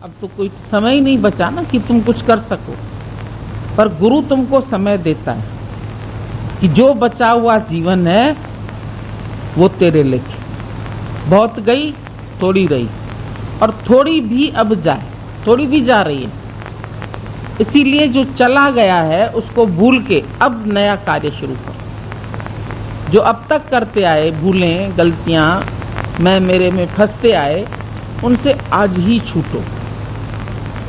अब तो कोई समय ही नहीं बचा ना कि तुम कुछ कर सको, पर गुरु तुमको समय देता है कि जो बचा हुआ जीवन है वो तेरे लेखे। बहुत गई थोड़ी रही, और थोड़ी भी अब जाए, थोड़ी भी जा रही है। इसीलिए जो चला गया है उसको भूल के अब नया कार्य शुरू करो। जो अब तक करते आए भूलें, गलतियां, मैं मेरे में फंसते आए, उनसे आज ही छूटो।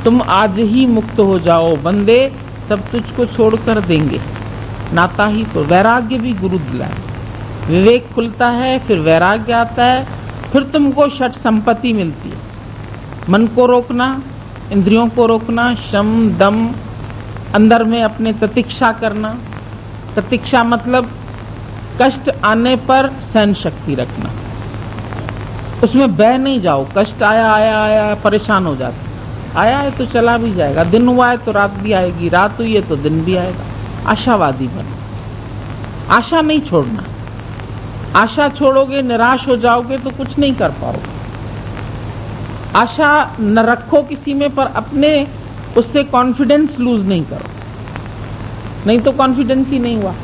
तुम आज ही मुक्त हो जाओ बंदे, सब तुझको छोड़कर देंगे। नाता ही तो वैराग्य भी गुरु दिलाए। विवेक खुलता है, फिर वैराग्य आता है, फिर तुमको षट संपत्ति मिलती है। मन को रोकना, इंद्रियों को रोकना, शम दम, अंदर में अपने प्रतीक्षा करना। प्रतीक्षा मतलब कष्ट आने पर सहन शक्ति रखना, उसमें बह नहीं जाओ। कष्ट आया आया आया परेशान हो जाते, आया है तो चला भी जाएगा। दिन हुआ है तो रात भी आएगी, रात हुई है तो दिन भी आएगा। आशावादी बनो, आशा नहीं छोड़ना। आशा छोड़ोगे, निराश हो जाओगे तो कुछ नहीं कर पाओगे। आशा न रखो किसी में, पर अपने उससे कॉन्फिडेंस लूज नहीं करो, नहीं तो कॉन्फिडेंस ही नहीं हुआ।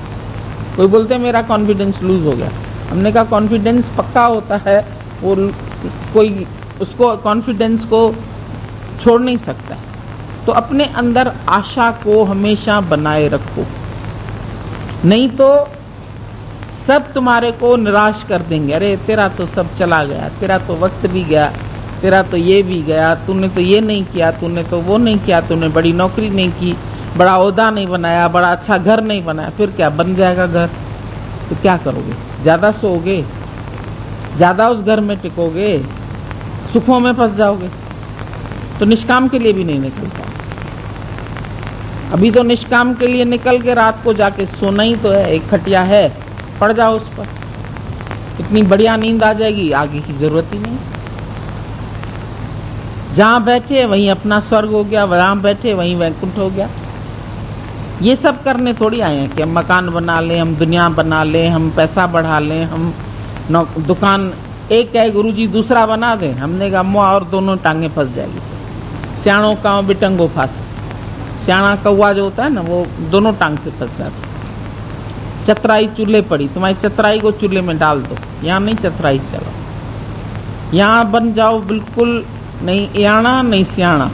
कोई बोलते हैं मेरा कॉन्फिडेंस लूज हो गया, हमने कहा कॉन्फिडेंस पक्का होता है, वो कोई उसको कॉन्फिडेंस को छोड़ नहीं सकता। तो अपने अंदर आशा को हमेशा बनाए रखो, नहीं तो सब तुम्हारे को निराश कर देंगे। अरे तेरा तो सब चला गया, तेरा तो वक्त भी गया, तेरा तो ये भी गया, तूने तो ये नहीं किया, तूने तो वो नहीं किया, तूने बड़ी नौकरी नहीं की, बड़ा ओहदा नहीं बनाया, बड़ा अच्छा घर नहीं बनाया। फिर क्या बन जाएगा घर, तो क्या करोगे? ज्यादा सोओगे, ज्यादा उस घर में टिकोगे, सुखों में फंस जाओगे, तो निष्काम के लिए भी नहीं निकल पाओ। अभी तो निष्काम के लिए निकल के रात को जाके सोना ही तो है। एक खटिया है, पड़ जाओ उस पर, इतनी बढ़िया नींद आ जाएगी, आगे की जरूरत ही नहीं। जहां बैठे वहीं अपना स्वर्ग हो गया, वहां बैठे वहीं वैकुंठ हो गया। ये सब करने थोड़ी आए हैं कि हम मकान बना लें, हम दुनिया बना लें, हम पैसा बढ़ा लें, हम दुकान। एक कहे गुरुजी दूसरा बना दें, हमने कहा मुआ और दोनों टांगे फंस जाएगी। सियाणों का बिटंगो फांस, सियाणा कौवा जो होता है ना, वो दोनों टांग से फंस जाता। चतराई चूल्हे पड़ी, तुम्हारी चतराई को चूल्हे में डाल दो, यहाँ नहीं चतराई चलो, यहाँ बन जाओ बिल्कुल नहीं याना नहीं सियाणा,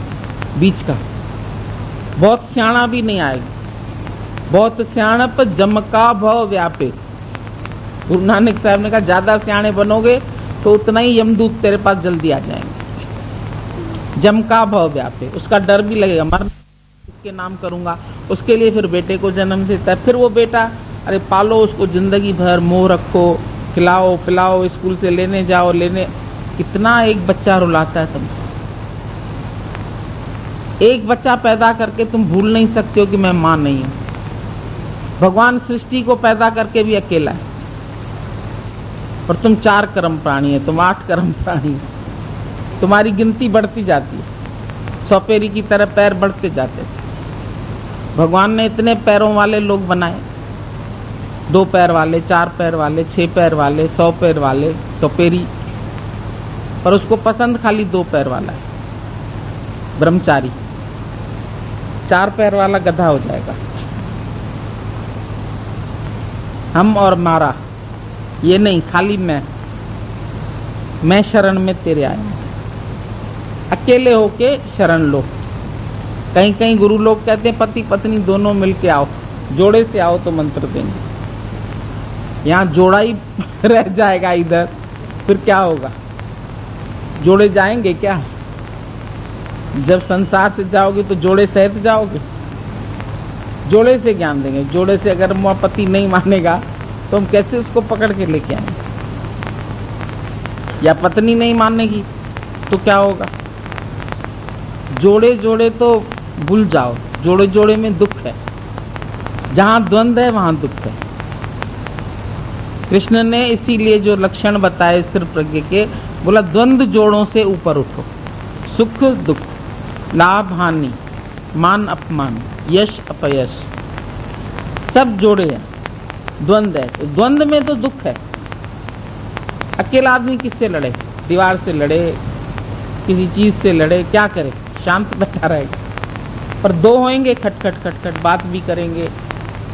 बीच का। बहुत सियाणा भी नहीं आएगा, बहुत सियाणप जमका भव व्यापे। गुरु नानक साहब ने कहा ज्यादा सियाणे बनोगे तो उतना ही यमदूत तेरे पास जल्दी आ जाएंगे। जमका भव व्यापे, उसका डर भी लगेगा, मर उसके नाम करूंगा, उसके लिए फिर बेटे को जन्म देता है। फिर वो बेटा, अरे पालो उसको जिंदगी भर, मोह रखो, खिलाओ पिलाओ, स्कूल से लेने जाओ, लेने। कितना एक बच्चा रुलाता है तुमको। एक बच्चा पैदा करके तुम भूल नहीं सकते हो कि मैं मां नहीं हूं। भगवान सृष्टि को पैदा करके भी अकेला है, और तुम 4 कर्म प्राणी है, तुम 8 कर्म प्राणी है। तुम्हारी गिनती बढ़ती जाती है, सौपेरी की तरह पैर बढ़ते जाते। भगवान ने इतने पैरों वाले लोग बनाए, 2 पैर वाले, 4 पैर वाले, 6 पैर वाले, 100 पैर वाले, सौपेरी। पर उसको पसंद खाली 2 पैर वाला है, ब्रह्मचारी। 4 पैर वाला गधा हो जाएगा। हम और मारा ये नहीं, खाली मैं शरण में तेरे आया। अकेले होके शरण लो। कहीं कहीं गुरु लोग कहते हैं पति पत्नी दोनों मिलके आओ, जोड़े से आओ तो मंत्र देंगे। यहाँ जोड़ा ही रह जाएगा इधर, फिर क्या होगा? जोड़े जाएंगे क्या? जब संसार से जाओगे तो जोड़े सहित जाओगे। जोड़े से ज्ञान देंगे, जोड़े से अगर मुआ पति नहीं मानेगा तो हम कैसे उसको पकड़ के लेके आएंगे? या पत्नी नहीं मानेगी तो क्या होगा? जोड़े जोड़े तो भूल जाओ, जोड़े जोड़े में दुख है। जहां द्वंद्व है वहां दुख है। कृष्ण ने इसीलिए जो लक्षण बताए स्थिर प्रज्ञ के, बोला द्वंद्व जोड़ों से ऊपर उठो। सुख दुख, लाभ हानि, मान अपमान, यश अपयश, सब जोड़े हैं। द्वंद्व है, तो द्वंद्व में तो दुख है। अकेला आदमी किससे लड़े? दीवार से लड़े, किसी चीज से लड़े, क्या करे, शांत बैठा रहेगा। पर दो होंगे, खट खट खट खट बात भी करेंगे,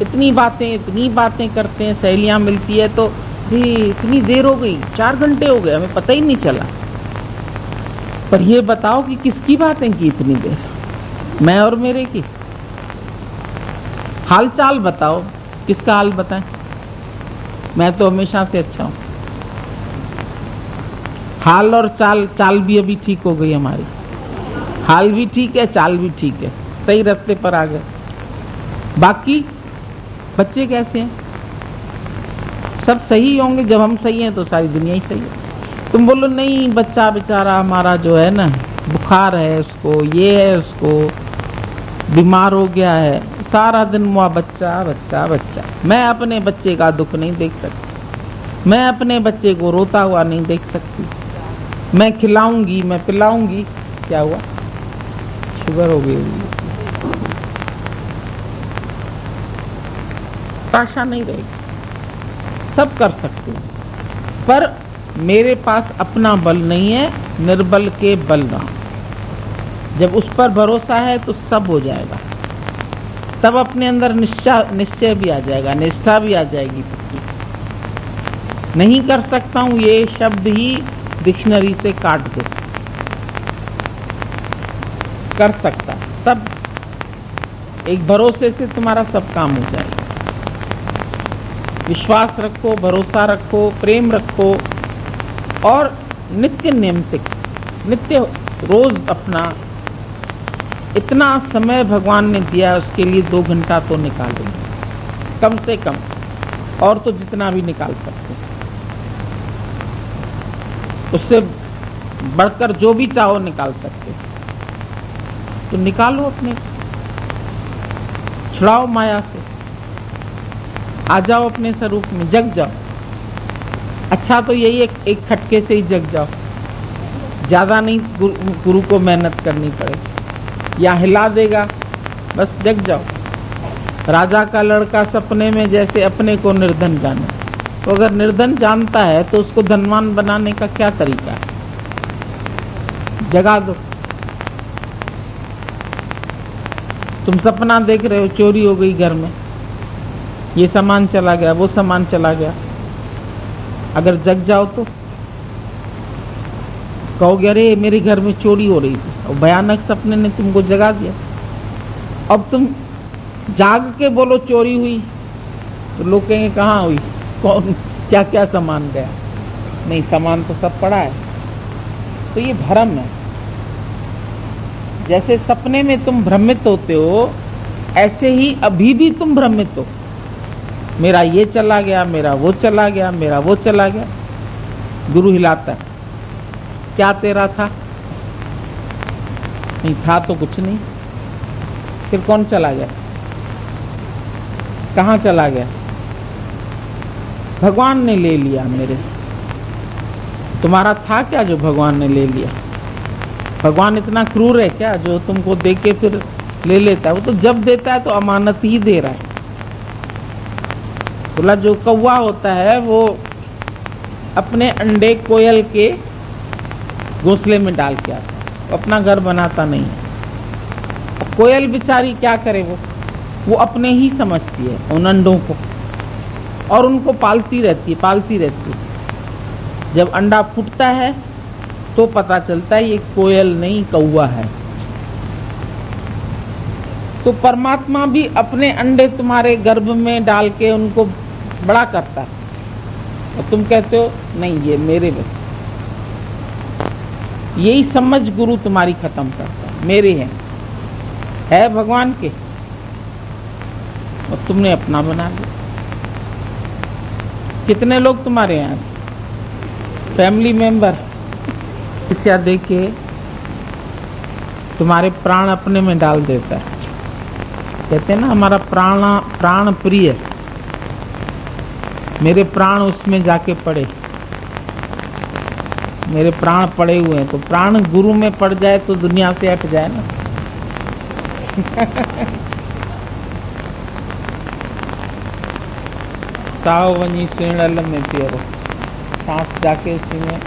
इतनी बातें करते हैं। सहेलियां मिलती है तो इतनी देर हो गई, 4 घंटे हो गए, हमें पता ही नहीं चला। पर ये बताओ कि किसकी बातें की इतनी देर, मैं और मेरे की? हाल चाल बताओ, किसका हाल बताएं? मैं तो हमेशा से अच्छा हूं। हाल और चाल भी अभी ठीक हो गई हमारी। हाल भी ठीक है, चाल भी ठीक है, सही रास्ते पर आ गए। बाकी बच्चे कैसे हैं? सब सही होंगे। जब हम सही हैं तो सारी दुनिया ही सही है। तुम बोलो नहीं, बच्चा बेचारा हमारा जो है ना, बुखार है उसको, ये है उसको, बीमार हो गया है, सारा दिन वहाँ बच्चा बच्चा बच्चा। मैं अपने बच्चे का दुख नहीं देख सकती, मैं अपने बच्चे को रोता हुआ नहीं देख सकती। मैं खिलाऊंगी, मैं पिलाऊंगी, क्या हुआ, शुगर हो गई, आशा नहीं रहेगी। सब कर सकते हैं, पर मेरे पास अपना बल नहीं है, निर्बल के बल रहा। जब उस पर भरोसा है तो सब हो जाएगा। तब अपने अंदर निश्चय भी आ जाएगा, निष्ठा भी आ जाएगी। नहीं कर सकता हूं, ये शब्द ही डिक्शनरी से काट दो। कर सकता, सब एक भरोसे से तुम्हारा सब काम हो जाएगा। विश्वास रखो, भरोसा रखो, प्रेम रखो, और नित्य नियम से, नित्य रोज अपना इतना समय भगवान ने दिया, उसके लिए 2 घंटा तो निकालो कम से कम, और तो जितना भी निकाल सकते, उससे बढ़कर जो भी चाहो निकाल सकते, तो निकालो। अपने छुड़ाओ माया से, आ जाओ अपने स्वरूप में, जग जाओ। अच्छा तो यही एक खटके से ही जग जाओ, ज्यादा नहीं गुरु को मेहनत करनी पड़े, या हिला देगा, बस जग जाओ। राजा का लड़का सपने में जैसे अपने को निर्धन जाने, तो अगर निर्धन जानता है तो उसको धनवान बनाने का क्या तरीका है? जगा दो। तुम सपना देख रहे हो, चोरी हो गई घर में, ये सामान चला गया, वो सामान चला गया, अगर जग जाओ तो कहोगे अरे मेरे घर में चोरी हो रही थी, और भयानक सपने ने तुमको जगा दिया। अब तुम जाग के बोलो चोरी हुई, तो लोग कहेंगे कहाँ हुई, कौन, क्या क्या सामान गया? नहीं, सामान तो सब पड़ा है। तो ये भ्रम है। जैसे सपने में तुम भ्रमित होते हो, ऐसे ही अभी भी तुम भ्रमित हो। मेरा ये चला गया, मेरा वो चला गया, मेरा वो चला गया। गुरु हिलाता है, क्या तेरा था? नहीं था तो कुछ नहीं। फिर कौन चला गया? कहाँ चला गया? भगवान ने ले लिया मेरे। तुम्हारा था क्या जो भगवान ने ले लिया? भगवान इतना क्रूर है क्या जो तुमको दे के फिर ले लेता है? वो तो जब देता है तो अमानत ही दे रहा है। बोला जो कौवा होता है वो अपने अंडे कोयल के घोंसले में डाल के आता है, वो अपना घर बनाता नहीं है। कोयल बेचारी क्या करे, वो अपने ही समझती है उन अंडों को, और उनको पालती रहती है। जब अंडा फूटता है तो पता चलता है ये कोयल नहीं कौवा है। तो परमात्मा भी अपने अंडे तुम्हारे गर्भ में डाल के उनको बड़ा करता है, और तुम कहते हो नहीं ये मेरे बच्चे। यही समझ गुरु तुम्हारी खत्म करता है, मेरे हैं, है भगवान के, और तुमने अपना बना लिया। कितने लोग तुम्हारे यहाँ फैमिली मेंबर क्या देखे तुम्हारे प्राण अपने में डाल देता है। कहते हैं ना हमारा प्राण प्रिय, मेरे प्राण उसमें जाके पड़े, मेरे प्राण पड़े हुए हैं। तो प्राण गुरु में पड़ जाए तो दुनिया से हट जाए ना। साव वनी श्रेणल में पियरो, सांस जाके उसी में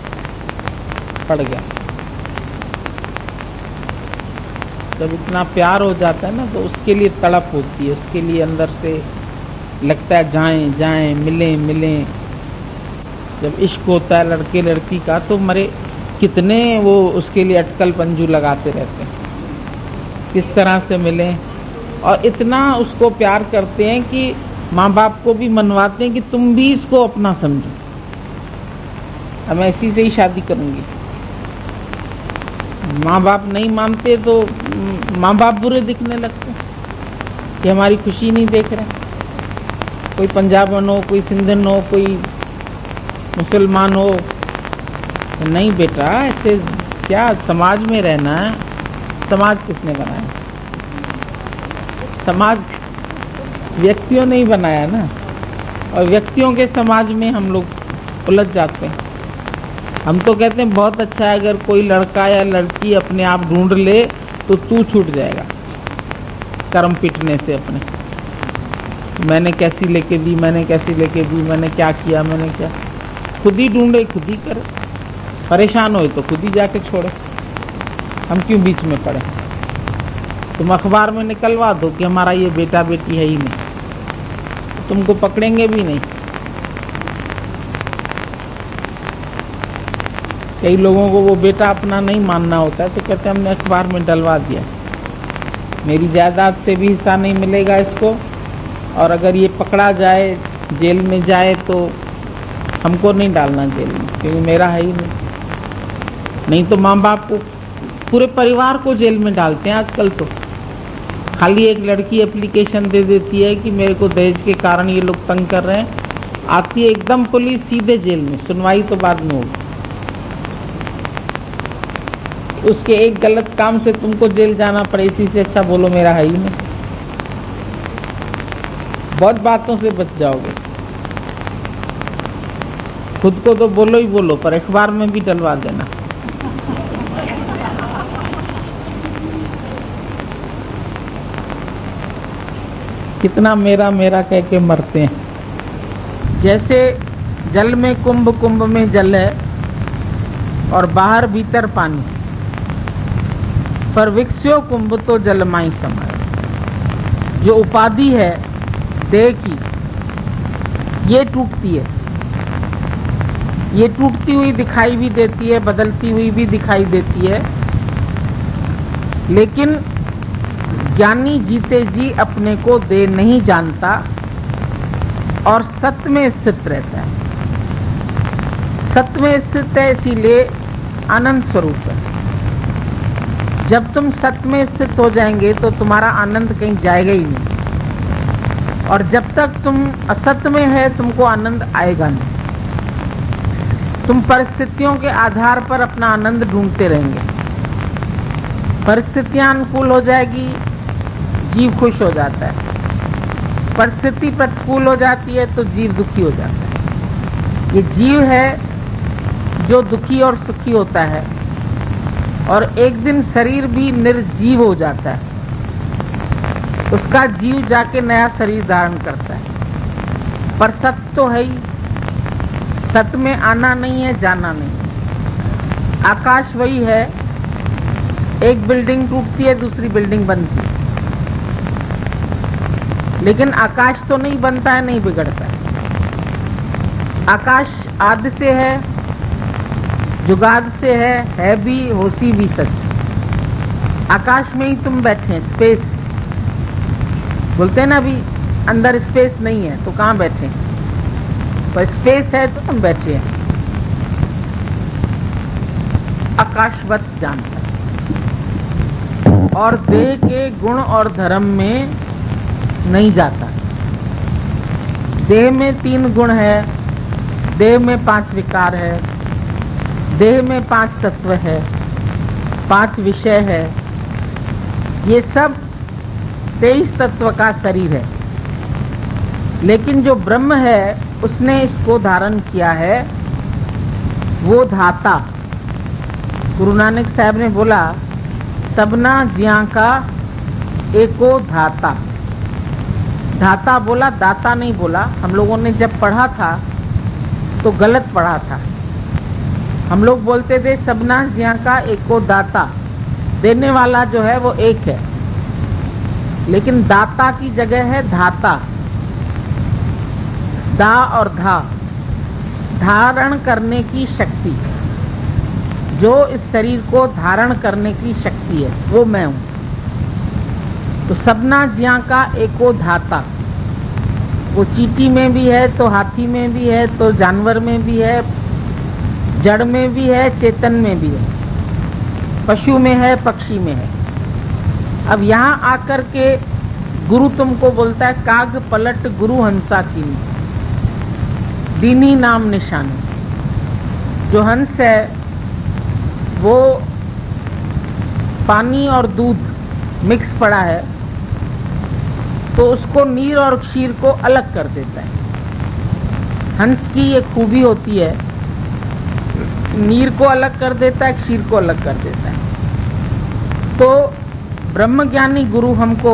पड़ गया। जब इतना प्यार हो जाता है ना तो उसके लिए तड़प होती है, उसके लिए अंदर से लगता है जाएं जाएं, मिलें मिलें। जब इश्क होता है लड़के लड़की का तो मरे कितने वो उसके लिए अटकल पंजू लगाते रहते हैं, किस तरह से मिलें। और इतना उसको प्यार करते हैं कि माँ बाप को भी मनवाते हैं कि तुम भी इसको अपना समझो, अब मैं इसी से ही शादी करूंगी। माँ बाप नहीं मानते तो माँ बाप बुरे दिखने लगते हैं कि हमारी खुशी नहीं देख रहे। कोई पंजाबन हो, कोई सिंधन हो, कोई मुसलमान हो, तो नहीं बेटा ऐसे क्या समाज में रहना है। समाज किसने बनाया? समाज व्यक्तियों ने ही बनाया ना, और व्यक्तियों के समाज में हम लोग उलझ जाते हैं। हम तो कहते हैं बहुत अच्छा है अगर कोई लड़का या लड़की अपने आप ढूंढ ले तो तू छूट जाएगा कर्म पिटने से अपने। मैंने कैसी लेके दी, मैंने कैसी लेके दी, मैंने क्या किया, मैंने क्या। खुद ही ढूंढे, खुद ही करे। परेशान होए तो खुद ही जाके छोड़े, हम क्यों बीच में पड़े। तुम अखबार में निकलवा दो कि हमारा ये बेटा बेटी है ही नहीं, तुमको पकड़ेंगे भी नहीं। कई लोगों को वो बेटा अपना नहीं मानना होता है तो कहते हैं हमने अखबार में डलवा दिया, मेरी जायदाद से भी हिस्सा नहीं मिलेगा इसको, और अगर ये पकड़ा जाए जेल में जाए तो हमको नहीं डालना जेल में क्योंकि मेरा है ही नहीं। तो माँ बाप को, पूरे परिवार को जेल में डालते हैं आजकल। तो खाली एक लड़की एप्लीकेशन दे देती है कि मेरे को दहेज के कारण ये लोग तंग कर रहे हैं, आती है एकदम पुलिस, सीधे जेल में, सुनवाई तो बाद में होगी। उसके एक गलत काम से तुमको जेल जाना पड़े, इसी से अच्छा बोलो मेरा है ही नहीं। बहुत बातों से बच जाओगे। खुद को तो बोलो ही बोलो, पर अखबार में भी डलवा देना। कितना मेरा मेरा कह के मरते हैं। जैसे जल में कुंभ, कुंभ में जल है और बाहर भीतर पानी, पर विकस्यो कुंभ तो जलमाई समाये। जो उपाधि है देह की, ये टूटती है, ये टूटती हुई दिखाई भी देती है, बदलती हुई भी दिखाई देती है, लेकिन ज्ञानी जीते जी अपने को देह नहीं जानता और सत्य में स्थित रहता है। सत्य में स्थित है इसीलिए आनंद स्वरूप है। जब तुम सत्य में स्थित हो जाएंगे तो तुम्हारा आनंद कहीं जाएगा ही नहीं, और जब तक तुम असत्य में है तुमको आनंद आएगा नहीं। तुम परिस्थितियों के आधार पर अपना आनंद ढूंढते रहेंगे। परिस्थितियां अनुकूल हो जाएगी, जीव खुश हो जाता है। परिस्थिति प्रतिकूल हो जाती है तो जीव दुखी हो जाता है। ये जीव है जो दुखी और सुखी होता है, और एक दिन शरीर भी निर्जीव हो जाता है। उसका जीव जाके नया शरीर धारण करता है। पर सत्य तो है ही, सत्य में आना नहीं है, जाना नहीं। आकाश वही है, एक बिल्डिंग टूटती है दूसरी बिल्डिंग बनती है, लेकिन आकाश तो नहीं बनता है, नहीं बिगड़ता है। आकाश आदि से है, जुगाद से है भी, होशी भी सच। आकाश में ही तुम बैठे हैं, स्पेस बोलते हैं ना, अभी अंदर स्पेस नहीं है तो कहाँ बैठे हैं, पर स्पेस है तो तुम बैठे हैं। आकाशवत जानता है और देह के गुण और धर्म में नहीं जाता। देह में 3 गुण है, देह में 5 विकार है, देह में 5 तत्व है, 5 विषय है। ये सब 23 तत्व का शरीर है, लेकिन जो ब्रह्म है उसने इसको धारण किया है, वो धाता। गुरु नानक साहब ने बोला सबना जिया का एको धाता। धाता बोला, दाता नहीं बोला। हम लोगों ने जब पढ़ा था तो गलत पढ़ा था। हम लोग बोलते थे सबना जिया का एको दाता, देने वाला जो है वो एक है, लेकिन दाता की जगह है धाता। दा और धा, धारण करने की शक्ति, जो इस शरीर को धारण करने की शक्ति है वो मैं हूं। तो सबना ज्या का एको धाता, वो चींटी में भी है तो हाथी में भी है तो जानवर में भी है, जड़ में भी है चेतन में भी है, पशु में है पक्षी में है। अब यहाँ आकर के गुरु तुमको बोलता है काग पलट गुरु हंसा कीनी, दीनी नाम निशानी। जो हंस है वो पानी और दूध मिक्स पड़ा है तो उसको नीर और क्षीर को अलग कर देता है। हंस की ये खूबी होती है, नीर को अलग कर देता है, क्षीर को अलग कर देता है। तो ब्रह्मज्ञानी गुरु हमको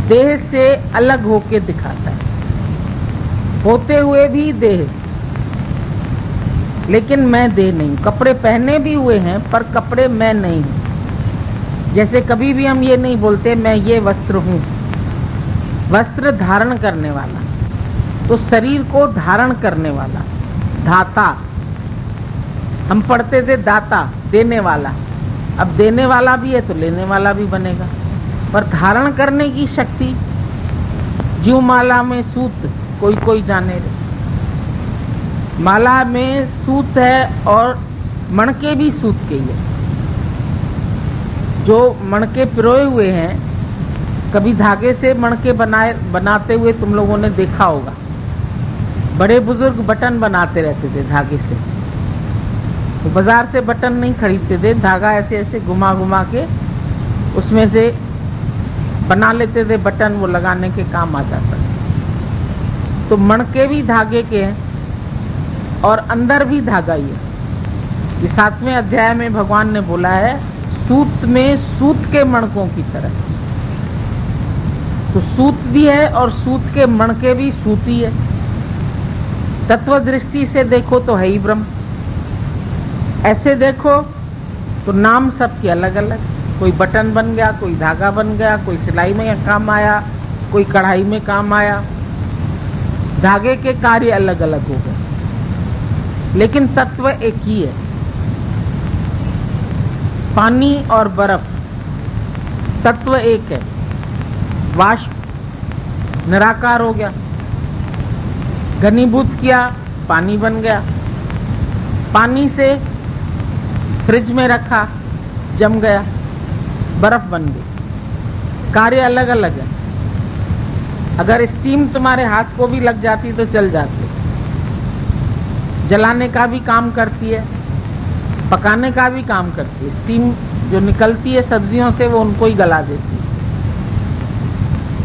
देह से अलग होके दिखाता है, होते हुए भी देह, लेकिन मैं देह नहीं। कपड़े पहने भी हुए हैं पर कपड़े मैं नहीं हूं। जैसे कभी भी हम ये नहीं बोलते मैं ये वस्त्र हूं, वस्त्र धारण करने वाला, तो शरीर को धारण करने वाला धाता। हम पढ़ते थे दाता देने वाला, अब देने वाला भी है तो लेने वाला भी बनेगा। पर धारण करने की शक्ति, ज्यों माला में सूत कोई कोई जाने रे, माला में सूत है और मणके भी सूत के ही है। जो मणके पिरोए हुए हैं, कभी धागे से मणके बनाते हुए तुम लोगों ने देखा होगा। बड़े बुजुर्ग बटन बनाते रहते थे धागे से, तो बाजार से बटन नहीं खरीदते थे, धागा ऐसे ऐसे घुमा घुमा के उसमें से बना लेते थे बटन, वो लगाने के काम आ जाता था। तो मणके भी धागे के हैं और अंदर भी धागा ही है। ये 7वें अध्याय में भगवान ने बोला है सूत में सूत के मणकों की तरह। तो सूत भी है और सूत के मणके भी सूती है। तत्व दृष्टि से देखो तो है ही ब्रह्म, ऐसे देखो तो नाम सबके अलग अलग, कोई बटन बन गया, कोई धागा बन गया, कोई सिलाई में काम आया, कोई कढ़ाई में काम आया। धागे के कार्य अलग अलग हो गए, लेकिन तत्व एक ही है। पानी और बर्फ तत्व एक है। वाष्प निराकार हो गया, घनीभूत किया, पानी बन गया। पानी से फ्रिज में रखा, जम गया, बर्फ बन गई। कार्य अलग अलग है। अगर स्टीम तुम्हारे हाथ को भी लग जाती तो चल जाती, जलाने का भी काम करती है, पकाने का भी काम करती है। स्टीम जो निकलती है सब्जियों से वो उनको ही गला देती है।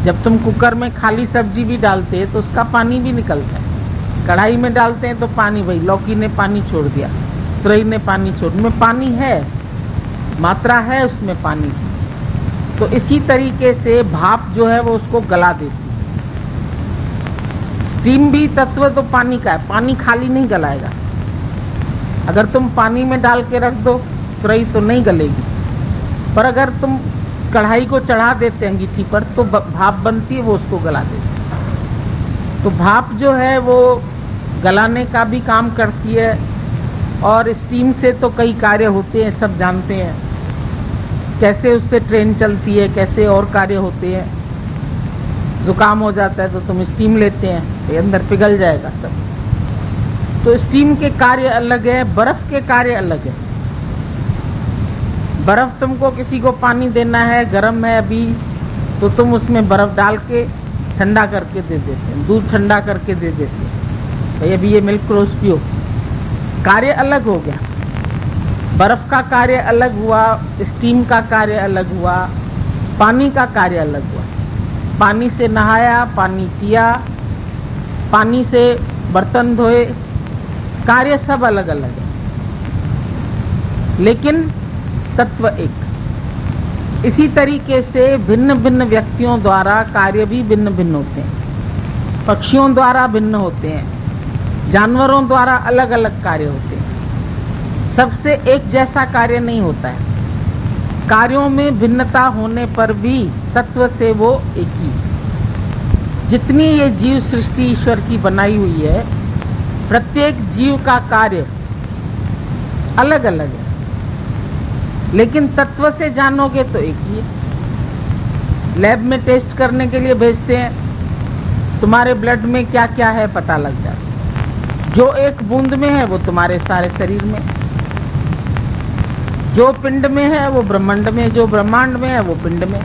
जब तुम कुकर में खाली सब्जी भी डालते हैं तो उसका पानी भी निकलता है। कढ़ाई में डालते हैं तो पानी, भाई लौकी ने पानी छोड़ दिया, तुरई ने पानी छोड़, में पानी है, मात्रा है उसमें पानी। तो इसी तरीके से भाप जो है वो उसको गला देती है। स्टीम भी तत्व तो पानी का है, पानी खाली नहीं गलाएगा। अगर तुम पानी में डाल के रख दो तुरई तो नहीं गलेगी, पर अगर तुम कढ़ाई को चढ़ा देते अंगीठी पर तो भाप बनती है, वो उसको गला देती है। तो भाप जो है वो गलाने का भी काम करती है। और स्टीम से तो कई कार्य होते हैं, सब जानते हैं कैसे उससे ट्रेन चलती है, कैसे और कार्य होते हैं। जुकाम हो जाता है तो तुम स्टीम लेते हैं, ये अंदर पिघल जाएगा सब। तो स्टीम के कार्य अलग है, बर्फ के कार्य अलग है। बर्फ तुमको किसी को पानी देना है, गर्म है अभी, तो तुम उसमें बर्फ डाल के ठंडा करके दे देते हैं, दूध ठंडा करके दे देते हैं, भाई अभी ये मिल्क रोज पियो। कार्य अलग हो गया। बर्फ का कार्य अलग हुआ, स्टीम का कार्य अलग हुआ, पानी का कार्य अलग हुआ। पानी से नहाया, पानी पिया, पानी से बर्तन धोए, कार्य सब अलग अलग है, लेकिन तत्व एक। इसी तरीके से भिन्न भिन्न व्यक्तियों द्वारा कार्य भी भिन्न भिन्न होते हैं। पक्षियों द्वारा भिन्न होते हैं, जानवरों द्वारा अलग अलग कार्य होते हैं। सबसे एक जैसा कार्य नहीं होता है। कार्यों में भिन्नता होने पर भी तत्व से वो एक ही। जितनी ये जीव सृष्टि ईश्वर की बनाई हुई है, प्रत्येक जीव का कार्य अलग अलग है, लेकिन तत्व से जानोगे तो एक ही है। लैब में टेस्ट करने के लिए भेजते हैं, तुम्हारे ब्लड में क्या क्या है पता लग जाता है। जो एक बूंद में है वो तुम्हारे सारे शरीर में, जो पिंड में है वो ब्रह्मांड में, जो ब्रह्मांड में है वो पिंड में।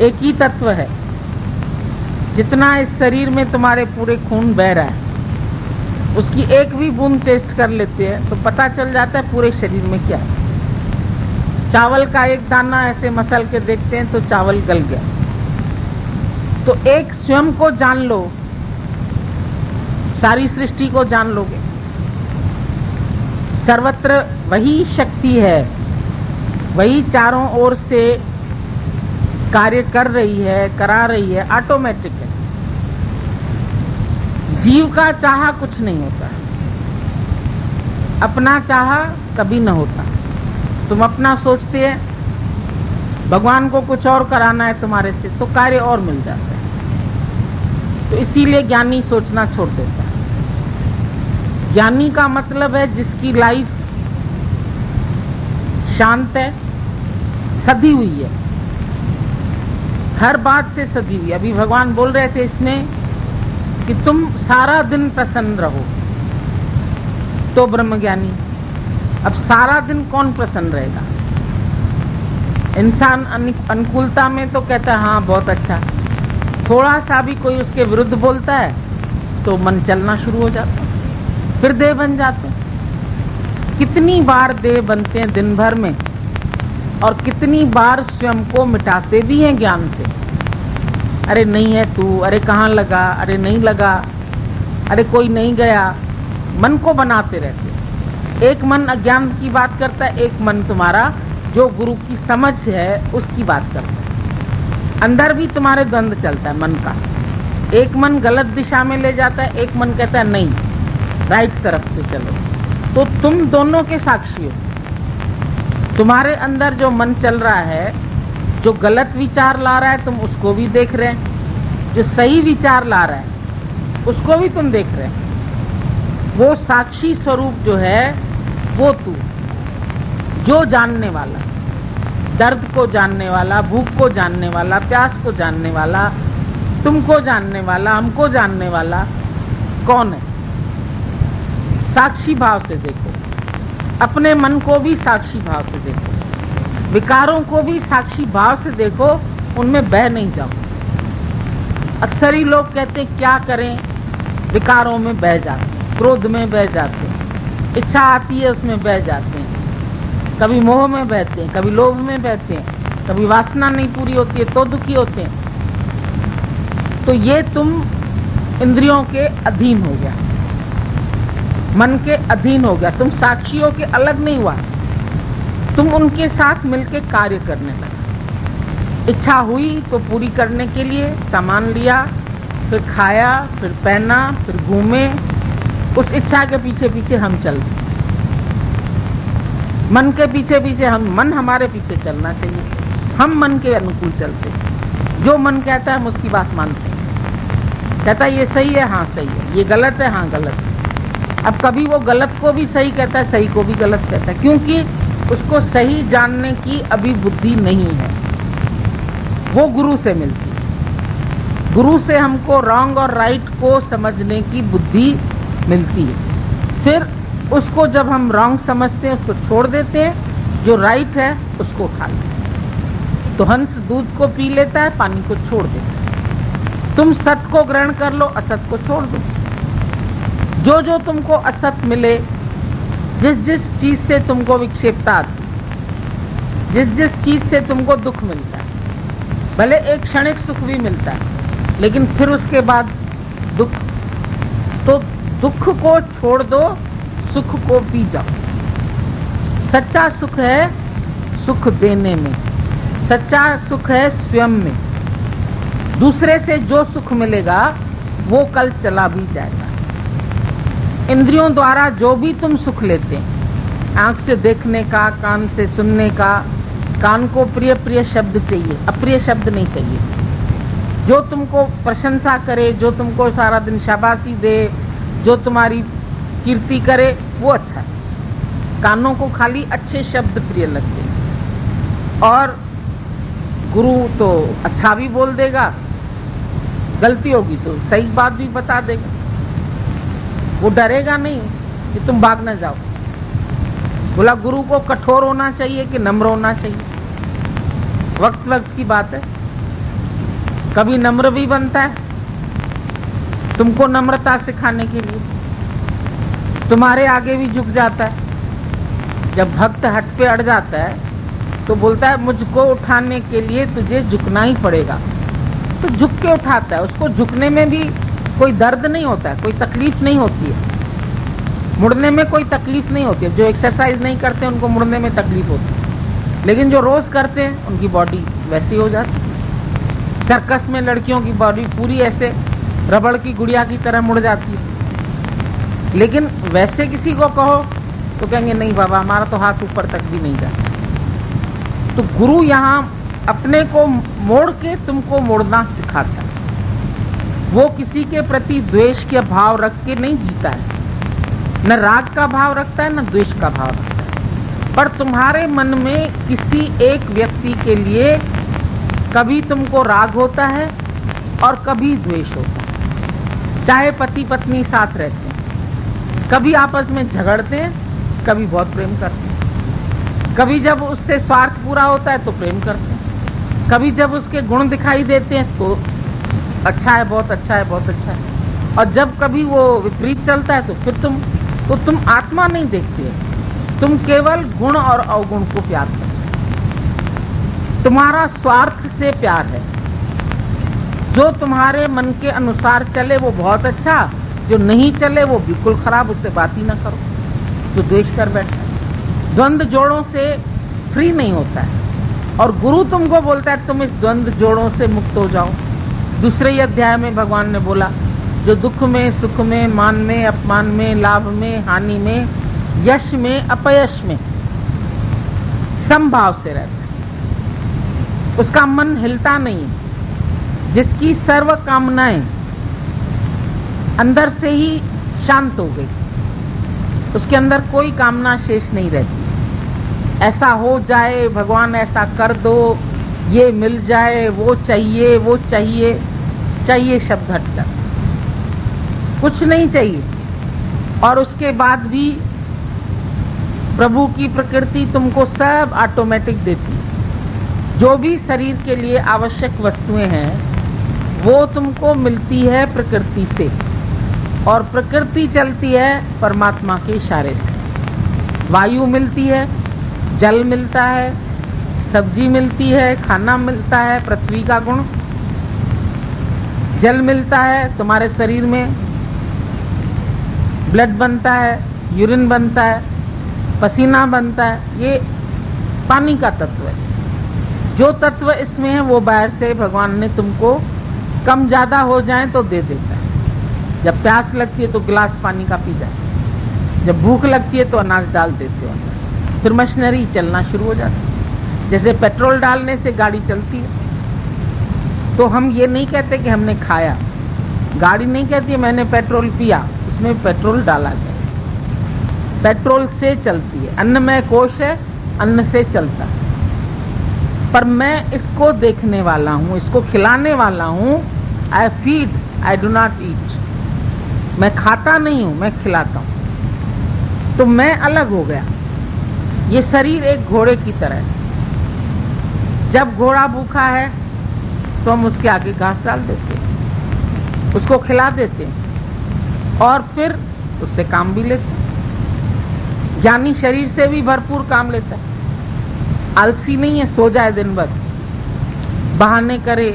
एक ही तत्व है। जितना इस शरीर में तुम्हारे पूरे खून बह रहा है, उसकी एक भी बूंद टेस्ट कर लेते हैं तो पता चल जाता है पूरे शरीर में क्या है। चावल का एक दाना ऐसे मसल के देखते हैं तो चावल गल गया। तो एक स्वयं को जान लो, सारी सृष्टि को जान लोगे। सर्वत्र वही शक्ति है, वही चारों ओर से कार्य कर रही है, करा रही है, ऑटोमेटिक है। जीव का चाहा कुछ नहीं होता, अपना चाहा कभी न होता। तुम अपना सोचते हैं, भगवान को कुछ और कराना है तुम्हारे से तो कार्य और मिल जाता है। तो इसीलिए ज्ञानी सोचना छोड़ देता है। ज्ञानी का मतलब है जिसकी लाइफ शांत है, सधी हुई है, हर बात से सधी हुई। अभी भगवान बोल रहे थे इसमें कि तुम सारा दिन प्रसन्न रहो तो ब्रह्मज्ञानी। अब सारा दिन कौन प्रसन्न रहेगा? इंसान अनुकूलता में तो कहता है हाँ बहुत अच्छा, थोड़ा सा भी कोई उसके विरुद्ध बोलता है तो मन चलना शुरू हो जाता है, फिर देह बन जाते हैं। कितनी बार देह बनते हैं दिन भर में, और कितनी बार स्वयं को मिटाते भी हैं ज्ञान से। अरे नहीं है तू, अरे कहाँ लगा, अरे नहीं लगा, अरे कोई नहीं गया, मन को बनाते रहते। एक मन अज्ञान की बात करता है, एक मन तुम्हारा जो गुरु की समझ है उसकी बात करता है। अंदर भी तुम्हारे द्वंद्व चलता है मन का। एक मन गलत दिशा में ले जाता है, एक मन कहता है नहीं राइट तरफ से चलो। तो तुम दोनों के साक्षी हो। तुम्हारे अंदर जो मन चल रहा है, जो गलत विचार ला रहा है तुम उसको भी देख रहे हैं, जो सही विचार ला रहा है उसको भी तुम देख रहे हैं। वो साक्षी स्वरूप जो है वो तू, जो जानने वाला, दर्द को जानने वाला, भूख को जानने वाला, प्यास को जानने वाला, तुमको जानने वाला, हमको जानने वाला कौन है? साक्षी भाव से देखो। अपने मन को भी साक्षी भाव से देखो, विकारों को भी साक्षी भाव से देखो, उनमें बह नहीं जाओ। अक्सर ही लोग कहते क्या करें, विकारों में बह जाते हैं, क्रोध में बह जाते हैं, इच्छा आती है उसमें बह जाते हैं, कभी मोह में बहते हैं, कभी लोभ में बहते हैं, कभी वासना नहीं पूरी होती है तो दुखी होते हैं। तो ये तुम इंद्रियों के अधीन हो गया, मन के अधीन हो गया। तुम साक्षियों के अलग नहीं हुआ, तुम उनके साथ मिलके कार्य करने लगे। इच्छा हुई तो पूरी करने के लिए सामान लिया, फिर खाया, फिर पहना, फिर घूमे। उस इच्छा के पीछे पीछे हम चलते, मन के पीछे पीछे हम, मन हमारे पीछे चलना चाहिए। हम मन के अनुकूल चलते, जो मन कहता है हम उसकी बात मानते हैं। कहता है ये सही है, हाँ सही है, ये गलत है, हाँ गलत है। अब कभी वो गलत को भी सही कहता है, सही को भी गलत कहता है, क्योंकि उसको सही जानने की अभी बुद्धि नहीं है। वो गुरु से मिलती है। गुरु से हमको रॉन्ग और राइट को समझने की बुद्धि मिलती है। फिर उसको जब हम रॉन्ग समझते हैं उसको छोड़ देते हैं, जो राइट है उसको खा लेते हैं। तो हंस दूध को पी लेता है, पानी को छोड़ देता है। तुम सत्य को ग्रहण कर लो, असत को छोड़ दो। जो जो तुमको असत मिले, जिस जिस चीज से तुमको विक्षेपता आती, जिस जिस चीज से तुमको दुख मिलता है, भले एक क्षणिक सुख भी मिलता है लेकिन फिर उसके बाद दुख, तो दुख को छोड़ दो, सुख को पी जाओ। सच्चा सुख है सुख देने में, सच्चा सुख है स्वयं में। दूसरे से जो सुख मिलेगा वो कल चला भी जाएगा। इंद्रियों द्वारा जो भी तुम सुख लेते हैं, आंख से देखने का, कान से सुनने का। कान को प्रिय प्रिय शब्द चाहिए, अप्रिय शब्द नहीं चाहिए। जो तुमको प्रशंसा करे, जो तुमको सारा दिन शाबाशी दे, जो तुम्हारी कीर्ति करे, वो अच्छा है। कानों को खाली अच्छे शब्द प्रिय लगते हैं। और गुरु तो अच्छा भी बोल देगा, गलती होगी तो सही बात भी बता देगा। वो डरेगा नहीं कि तुम भाग न जाओ। बोला गुरु को कठोर होना चाहिए कि नम्र होना चाहिए, वक्त वक्त की बात है। कभी नम्र भी बनता है तुमको नम्रता सिखाने के लिए, तुम्हारे आगे भी झुक जाता है। जब भक्त हट पे अड़ जाता है तो बोलता है मुझको उठाने के लिए तुझे झुकना ही पड़ेगा, तो झुक के उठाता है। उसको झुकने में भी कोई दर्द नहीं होता है, कोई तकलीफ नहीं होती है, मुड़ने में कोई तकलीफ नहीं होती है। जो एक्सरसाइज नहीं करते उनको मुड़ने में तकलीफ होती है, लेकिन जो रोज करते हैं उनकी बॉडी वैसी हो जाती है। सर्कस में लड़कियों की बॉडी पूरी ऐसे रबड़ की गुड़िया की तरह मुड़ जाती है, लेकिन वैसे किसी को कहो तो कहेंगे नहीं बाबा, हमारा तो हाथ ऊपर तक भी नहीं जाता। तो गुरु यहाँ अपने को मोड़ के तुमको मोड़ना सिखाता है। वो किसी के प्रति द्वेष के भाव रख के नहीं जीता है, न राग का भाव रखता है न द्वेष का भाव रखता है। पर तुम्हारे मन में किसी एक व्यक्ति के लिए कभी तुमको राग होता है और कभी द्वेष होता है। चाहे पति पत्नी साथ रहते हैं, कभी आपस में झगड़ते हैं, कभी बहुत प्रेम करते हैं। कभी जब उससे स्वार्थ पूरा होता है तो प्रेम करते हैं, कभी जब उसके गुण दिखाई देते हैं तो अच्छा है, बहुत अच्छा है, बहुत अच्छा है। और जब कभी वो विपरीत चलता है तो फिर तुम आत्मा नहीं देखते हो, तुम केवल गुण और अवगुण को प्यार करते हो। तुम्हारा स्वार्थ से प्यार है। जो तुम्हारे मन के अनुसार चले वो बहुत अच्छा, जो नहीं चले वो बिल्कुल खराब, उससे बात ही ना करो। तो द्वेष कर बैठा है, द्वंद्व जोड़ों से फ्री नहीं होता है। और गुरु तुमको बोलता है तुम इस द्वंद्व जोड़ों से मुक्त हो जाओ। दूसरे ही अध्याय में भगवान ने बोला जो दुख में, सुख में, मान में, अपमान में, लाभ में, हानि में, यश में, अपयश में समभाव से रहता है, उसका मन हिलता नहीं है, जिसकी सर्व कामनाएं अंदर से ही शांत हो गई, उसके अंदर कोई कामना शेष नहीं रहती। ऐसा हो जाए, भगवान ऐसा कर दो, ये मिल जाए, वो चाहिए, वो चाहिए, चाहिए शब्द हटकर कुछ नहीं चाहिए। और उसके बाद भी प्रभु की प्रकृति तुमको सब ऑटोमेटिक देती है। जो भी शरीर के लिए आवश्यक वस्तुएं हैं वो तुमको मिलती है प्रकृति से, और प्रकृति चलती है परमात्मा के इशारे से। वायु मिलती है, जल मिलता है, सब्जी मिलती है, खाना मिलता है, पृथ्वी का गुण, जल मिलता है, तुम्हारे शरीर में ब्लड बनता है, यूरिन बनता है, पसीना बनता है, ये पानी का तत्व है। जो तत्व इसमें है वो बाहर से भगवान ने तुमको कम ज्यादा हो जाए तो दे देता है। जब प्यास लगती है तो गिलास पानी का पी जाए, जब भूख लगती है तो अनाज डाल देते हो, फिर मशीनरी चलना शुरू हो जाती है। जैसे पेट्रोल डालने से गाड़ी चलती है, तो हम ये नहीं कहते कि हमने खाया, गाड़ी नहीं कहती मैंने पेट्रोल पिया, उसमें पेट्रोल डाला गया, पेट्रोल से चलती है। अन्नमय कोश है, अन्न से चलता है। पर मैं इसको देखने वाला हूँ, इसको खिलाने वाला हूँ। I feed, I do not eat. मैं खाता नहीं हूँ, मैं खिलाता हूँ। तो मैं अलग हो गया। ये शरीर एक घोड़े की तरह है। जब घोड़ा भूखा है तो हम उसके आगे घास डाल देते हैं, उसको खिला देते हैं और फिर उससे काम भी लेते हैं। ज्ञानी शरीर से भी भरपूर काम लेता है, आलसी नहीं है, सो जाए दिन भर, बहाने करे,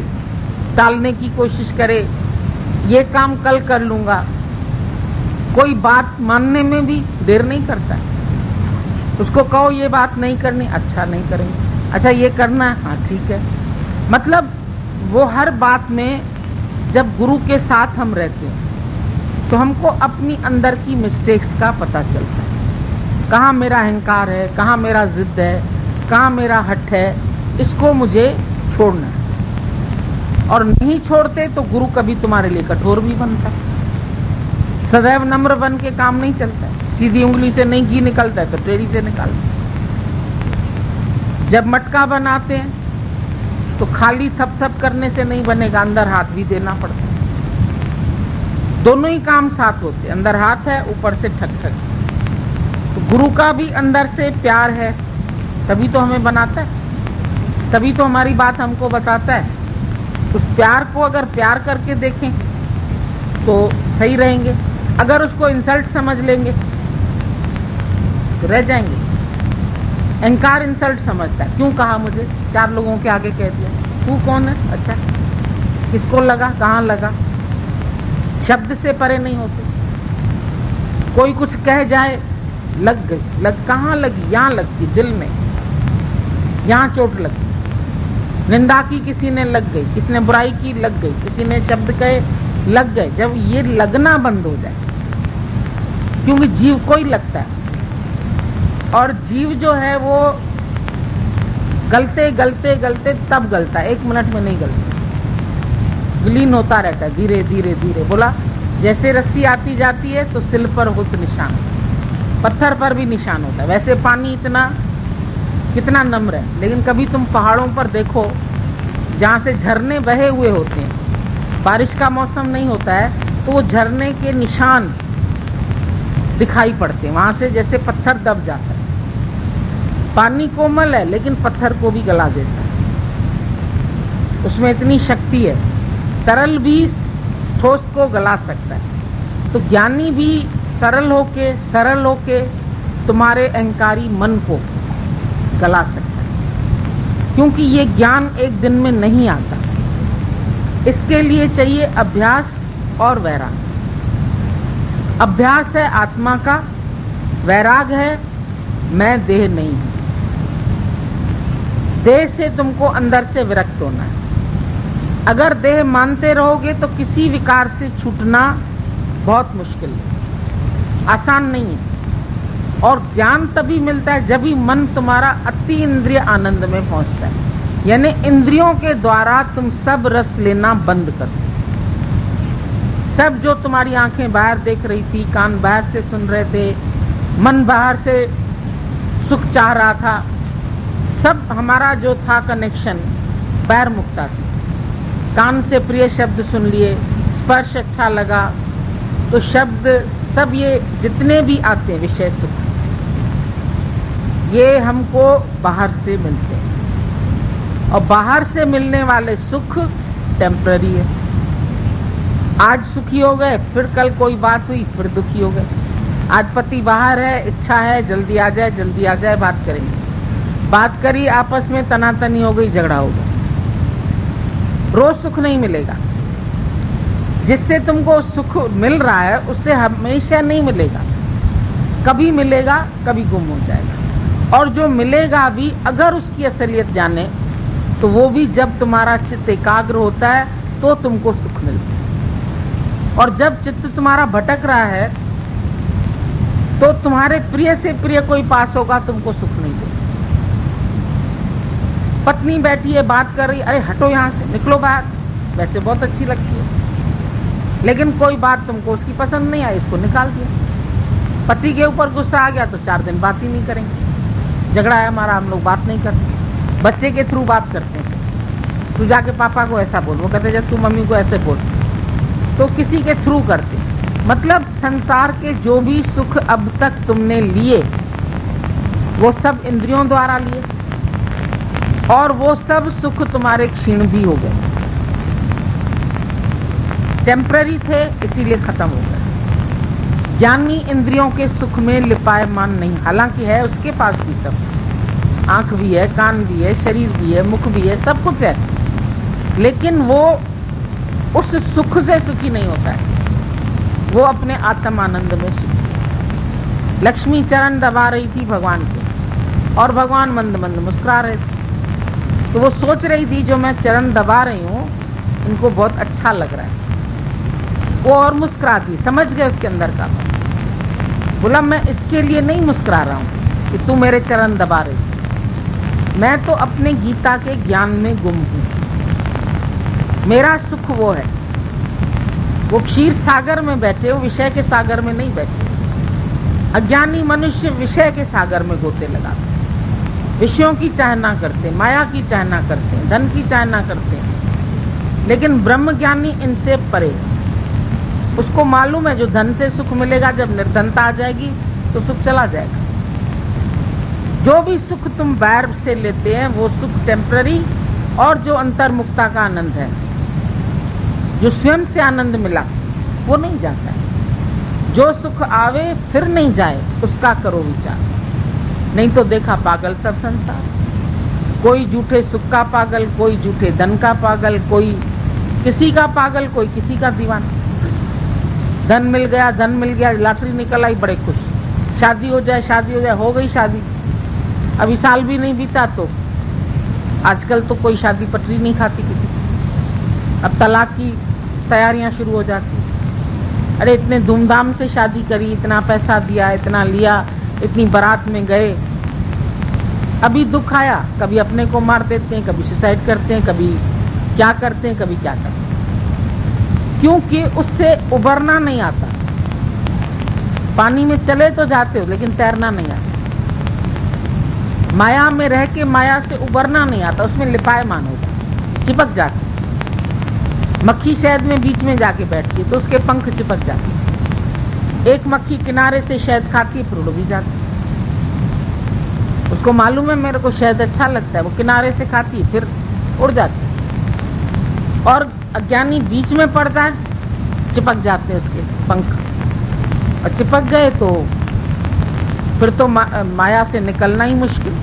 टालने की कोशिश करे, ये काम कल कर लूंगा। कोई बात मानने में भी देर नहीं करता है। उसको कहो ये बात नहीं करनी, अच्छा नहीं करेंगे, अच्छा ये करना है, हाँ ठीक है। मतलब वो हर बात में जब गुरु के साथ हम रहते हैं तो हमको अपनी अंदर की मिस्टेक्स का पता चलता है। कहाँ मेरा अहंकार है, कहाँ मेरा जिद है, कहाँ मेरा हठ है, इसको मुझे छोड़ना है। और नहीं छोड़ते तो गुरु कभी तुम्हारे लिए कठोर भी बनता है। सदैव नम्र बन के काम नहीं चलता है। सीधी उंगली से नहीं घी निकलता है तो टेढ़ी से निकालता है। जब मटका बनाते हैं तो खाली थप थप करने से नहीं बनेगा, अंदर हाथ भी देना पड़ता है। दोनों ही काम साथ होते, अंदर हाथ है, ऊपर से ठक ठक। तो गुरु का भी अंदर से प्यार है, तभी तो हमें बनाता है, तभी तो हमारी बात हमको बताता है। उस प्यार को अगर प्यार करके देखें तो सही रहेंगे, अगर उसको इंसल्ट समझ लेंगे तो रह जाएंगे। अहंकार इंसल्ट समझता है, क्यों कहा मुझे, 4 लोगों के आगे कह दिया, तू कौन है, अच्छा किसको लगा, कहाँ लगा। शब्द से परे नहीं होते। कोई कुछ कह जाए, लग गई, कहाँ लगी, यहाँ लगती, दिल में, यहाँ चोट लगी। निंदा की किसी ने, लग गई, किसी ने बुराई की, लग गई, किसी ने शब्द कहे, लग गए। जब ये लगना बंद हो जाए, क्योंकि जीव को ही लगता है, और जीव जो है वो गलते गलते गलते तब गलता है, 1 मिनट में नहीं गलता, विलीन होता रहता है धीरे धीरे धीरे। बोला जैसे रस्सी आती जाती है तो सिल पर होता निशान, पत्थर पर भी निशान होता है। वैसे पानी इतना कितना नम्र है, लेकिन कभी तुम पहाड़ों पर देखो जहाँ से झरने बहे हुए होते हैं, बारिश का मौसम नहीं होता है तो वो झरने के निशान दिखाई पड़ते हैं, वहां से जैसे पत्थर दब जाता है। पानी कोमल है लेकिन पत्थर को भी गला देता है, उसमें इतनी शक्ति है। तरल भी ठोस को गला सकता है। तो ज्ञानी भी सरल होके तुम्हारे अहंकारी मन को गला सकता है, क्योंकि ये ज्ञान एक दिन में नहीं आता। इसके लिए चाहिए अभ्यास और वैराग। अभ्यास है आत्मा का, वैराग है मैं देह नहीं हूं। देह से तुमको अंदर से विरक्त होना है। अगर देह मानते रहोगे तो किसी विकार से छूटना बहुत मुश्किल है, आसान नहीं है। और ज्ञान तभी मिलता है जब ही मन तुम्हारा अति इंद्रिय आनंद में पहुंचता है, यानी इंद्रियों के द्वारा तुम सब रस लेना बंद कर दो। सब जो तुम्हारी आंखें बाहर देख रही थी, कान बाहर से सुन रहे थे, मन बाहर से सुख चाह रहा था, सब हमारा जो था कनेक्शन बाहर मुक्ता थी। कान से प्रिय शब्द सुन लिए, स्पर्श अच्छा लगा, तो शब्द सब ये जितने भी आते हैं विषय सुख, ये हमको बाहर से मिलते हैं। और बाहर से मिलने वाले सुख टेम्पररी है। आज सुखी हो गए, फिर कल कोई बात हुई, फिर दुखी हो गए। आज पति बाहर है, इच्छा है जल्दी आ जाए, बात करेंगे। बात करी, आपस में तनातनी हो गई, झगड़ा हो गया। रोज सुख नहीं मिलेगा। जिससे तुमको सुख मिल रहा है उससे हमेशा नहीं मिलेगा, कभी मिलेगा, कभी गुम हो जाएगा। और जो मिलेगा भी, अगर उसकी असलियत जाने, तो वो भी जब तुम्हारा चित्त एकाग्र होता है तो तुमको सुख मिलता है। और जब चित्त तुम्हारा भटक रहा है तो तुम्हारे प्रिय से प्रिय कोई पास होगा, तुमको सुख नहीं देगा। पत्नी बैठी है, बात कर रही, अरे हटो यहाँ से, निकलो बाहर, वैसे बहुत अच्छी लगती है, लेकिन कोई बात तुमको उसकी पसंद नहीं आई, इसको निकाल दिया। पति के ऊपर गुस्सा आ गया तो 4 दिन बात ही नहीं करेंगे। झगड़ा है हमारा, हम लोग बात नहीं करते, बच्चे के थ्रू बात करते हैं। तू जाके पापा को ऐसा बोल, वो कहते जब तू मम्मी को ऐसे बोल, तो किसी के थ्रू करते। मतलब संसार के जो भी सुख अब तक तुमने लिए वो सब इंद्रियों द्वारा लिए, और वो सब सुख तुम्हारे क्षीण भी हो गए, टेम्पररी थे, इसीलिए खत्म हो गए। ज्ञानी इंद्रियों के सुख में लिपायमान नहीं, हालांकि है उसके पास भी सब, आंख भी है, कान भी है, शरीर भी है, मुख भी है, सब कुछ है, लेकिन वो उस सुख से सुखी नहीं होता है, वो अपने आत्म आनंद में सुखी। लक्ष्मी चरण दबा रही थी भगवान के, और भगवान मंद मंद मुस्कुरा रहे थे। तो वो सोच रही थी जो मैं चरण दबा रही हूँ उनको बहुत अच्छा लग रहा है, वो और मुस्कुराती, समझ गए उसके अंदर का। बोला मैं इसके लिए नहीं मुस्कुरा रहा हूं कि तू मेरे चरण दबा रही, मैं तो अपने गीता के ज्ञान में गुम हूं। मेरा सुख वो है, वो क्षीर सागर में बैठे, वो विषय के सागर में नहीं बैठे। अज्ञानी मनुष्य विषय के सागर में गोते लगाते, विषयों की चाहना करते, माया की चाहना करते, धन की चाहना करते हैं। लेकिन ब्रह्मज्ञानी इनसे परे, उसको मालूम है जो धन से सुख मिलेगा, जब निर्धनता आ जाएगी तो सुख चला जाएगा। जो भी सुख तुम बाहर से लेते हैं वो सुख टेम्पररी, और जो अंतर्मुक्ता का आनंद है, जो स्वयं से आनंद मिला, वो नहीं जाता है। जो सुख आवे फिर नहीं जाए, उसका करो विचार। नहीं तो देखा पागल सब संसार, कोई झूठे सुख का पागल, कोई झूठे धन का पागल, कोई किसी का पागल, कोई किसी का दीवाना। धन मिल गया, लॉटरी निकल आई, बड़े खुश। शादी हो जाए, हो गई शादी, अभी साल भी नहीं बीता तो आजकल तो कोई शादी पटरी नहीं खाती किसी। अब तलाक की तैयारियां शुरू हो जाती। अरे इतने धूमधाम से शादी करी, इतना पैसा दिया, इतना लिया, इतनी बारात में गए, अभी दुख आया, कभी अपने को मार देते हैं, कभी सुसाइड करते हैं, कभी क्या करते हैं, कभी क्या करते हैं, क्योंकि उससे उबरना नहीं आता। पानी में चले तो जाते हो लेकिन तैरना नहीं आता। माया में रह के माया से उबरना नहीं आता, उसमें लिपायमान हो जाता, चिपक जाते। मक्खी शहद में बीच में जाके बैठती है तो उसके पंख चिपक जाते। एक मक्खी किनारे से शहद खाती है फिर उड़ भी जाती, उसको मालूम है मेरे को शहद अच्छा लगता है, वो किनारे से खाती है फिर उड़ जाती। और अज्ञानी बीच में पड़ता है, चिपक जाते हैं उसके पंख, और चिपक गए तो फिर तो माया से निकलना ही मुश्किल।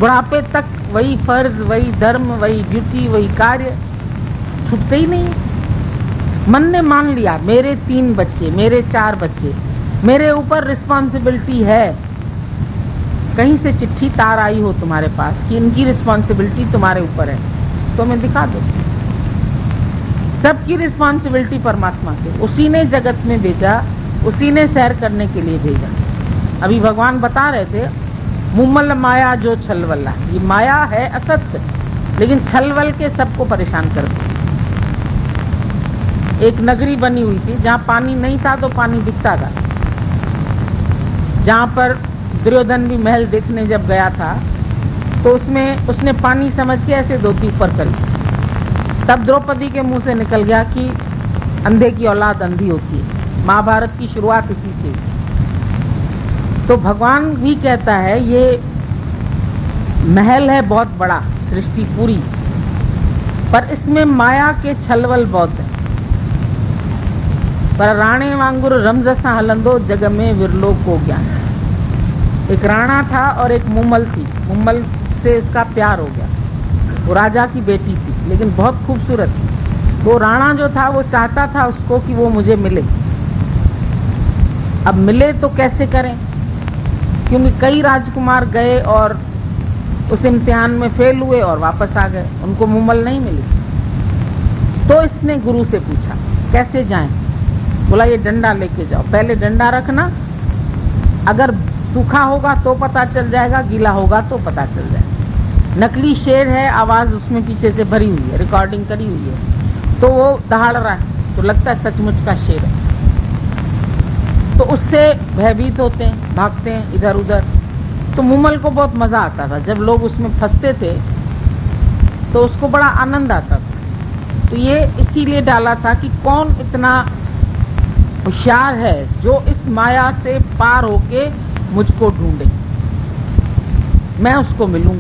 बुढ़ापे तक वही फर्ज, वही धर्म, वही ड्यूटी, वही कार्य, छूटते ही नहीं। मन ने मान लिया मेरे 3 बच्चे, मेरे 4 बच्चे, मेरे ऊपर रिस्पॉन्सिबिलिटी है। कहीं से चिट्ठी तार आई हो तुम्हारे पास कि इनकी रिस्पॉन्सिबिलिटी तुम्हारे ऊपर है, तो मैं दिखा दो। सबकी रिस्पॉन्सिबिलिटी परमात्मा से, उसी ने जगत में भेजा, उसी ने सैर करने के लिए भेजा। अभी भगवान बता रहे थे, मुम्मल माया जो छलवला, ये माया है असत्य, लेकिन छलवल के सबको परेशान करती। एक नगरी बनी हुई थी जहाँ पानी नहीं था तो पानी दिखता था, जहाँ पर दुर्योधन भी महल देखने जब गया था तो उसने पानी समझ के ऐसे धोती ऊपर करी। तब द्रौपदी के मुंह से निकल गया कि अंधे की औलाद अंधी होती है। महाभारत की शुरुआत इसी से। तो भगवान भी कहता है ये महल है बहुत बड़ा, सृष्टि पूरी, पर इसमें माया के छलवल बहुत है। पर राणे वांगुर रमजसा हलंदो, जग में विरलो को ज्ञान। एक राणा था और एक मुम्मल थी, मुम्मल से उसका प्यार हो गया। वो राजा की बेटी थी लेकिन बहुत खूबसूरत थी। वो राणा जो था वो चाहता था उसको कि वो मुझे मिले। अब मिले तो कैसे करें, क्योंकि कई राजकुमार गए और उस इम्तिहान में फेल हुए और वापस आ गए, उनको मुम्मल नहीं मिली। तो इसने गुरु से पूछा कैसे जाएं। बोला ये डंडा लेके जाओ, पहले डंडा रखना, अगर सूखा होगा तो पता चल जाएगा, गीला होगा तो पता चल जाएगा। नकली शेर है, आवाज उसमें पीछे से भरी हुई है, रिकॉर्डिंग करी हुई है, तो वो दहाड़ रहा है तो लगता है सचमुच का शेर है। तो उससे भयभीत होते हैं, भागते हैं इधर उधर। तो मुम्मल को बहुत मजा आता था जब लोग उसमें फंसते थे, तो उसको बड़ा आनंद आता था। तो ये इसीलिए डाला था कि कौन इतना होशियार है जो इस माया से पार होके मुझको ढूंढे, मैं उसको मिलूंगा।